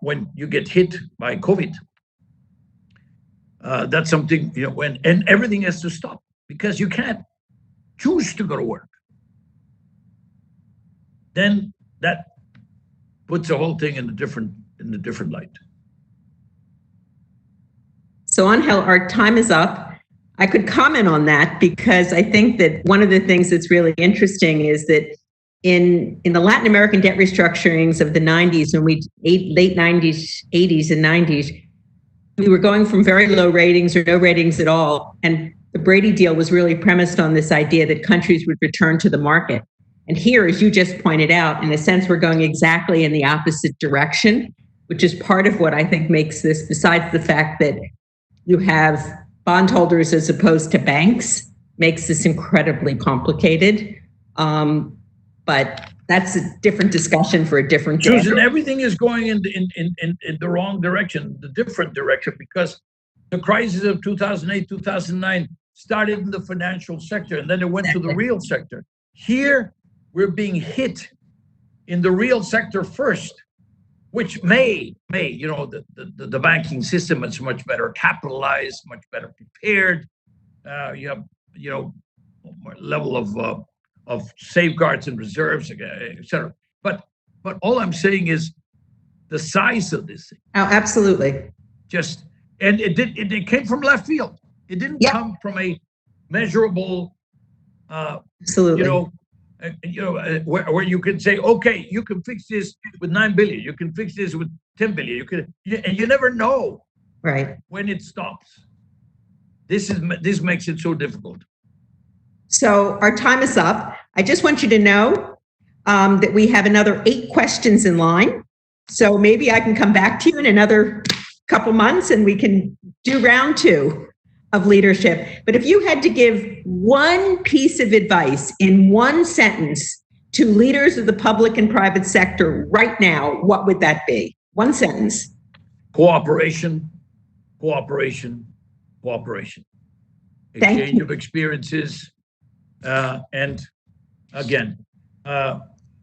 S1: when you get hit by COVID, that's something, and everything has to stop because you can't choose to go to work. Then that puts the whole thing in a different light.
S2: So Angel, our time is up. I could comment on that because I think that one of the things that's really interesting is that in the Latin American debt restructurings of the 90s, late 90s, 80s and 90s, we were going from very low ratings or no ratings at all. And the Brady deal was really premised on this idea that countries would return to the market. And here, as you just pointed out, in a sense, we're going exactly in the opposite direction, which is part of what I think makes this, besides the fact that you have bondholders as opposed to banks, makes this incredibly complicated. But that's a different discussion for a different day.
S1: Susan, everything is going in the wrong direction, the different direction, because the crisis of 2008, 2009 started in the financial sector, and then it went to the real sector. Here, we're being hit in the real sector first, which may, the banking system is much better capitalized, much better prepared. You have, level of safeguards and reserves, et cetera. But all I'm saying is the size of this thing.
S2: Oh, absolutely.
S1: And it came from left field. It didn't come from a measurable,
S2: absolutely.
S1: Where you can say, okay, you can fix this with 9 billion, you can fix this with 10 billion, and you never know when it stops. This makes it so difficult.
S2: So our time is up. I just want you to know that we have another 8 questions in line. So maybe I can come back to you in another couple months and we can do round 2 of leadership. But if you had to give one piece of advice in one sentence to leaders of the public and private sector right now, what would that be? One sentence.
S1: Cooperation, cooperation, cooperation. Exchange of experiences. And again,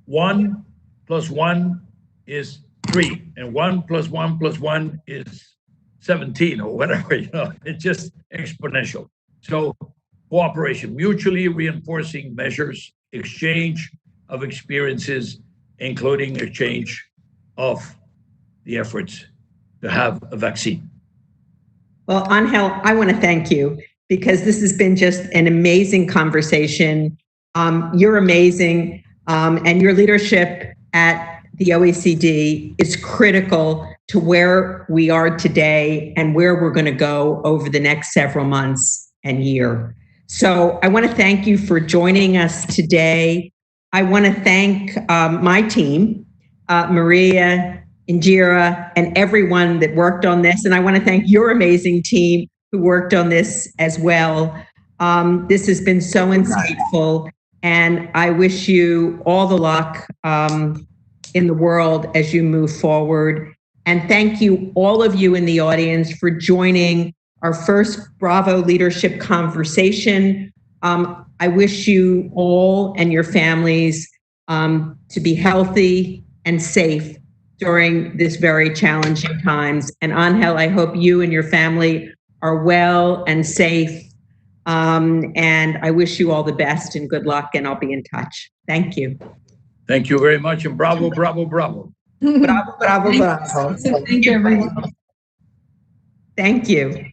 S1: 1 + 1 is 3, and 1 + 1 + 1 is 17 or whatever, it's just exponential. So cooperation, mutually reinforcing measures, exchange of experiences, including exchange of the efforts to have a vaccine.
S2: Well, Ángel, I want to thank you because this has been just an amazing conversation. You're amazing, and your leadership at the OECD is critical to where we are today and where we're going to go over the next several months and year. So I want to thank you for joining us today. I want to thank my team, Maria, Indira, and everyone that worked on this. And I want to thank your amazing team who worked on this as well. This has been so insightful, and I wish you all the luck in the world as you move forward. And thank you, all of you in the audience, for joining our first Bravo Leadership Conversation. I wish you all and your families to be healthy and safe during this very challenging times. And Ángel, I hope you and your family are well and safe. And I wish you all the best and good luck, and I'll be in touch. Thank you.
S1: Thank you very much, and bravo, bravo, bravo.
S2: Bravo, bravo, bravo.
S4: Thank you, everyone.
S2: Thank you.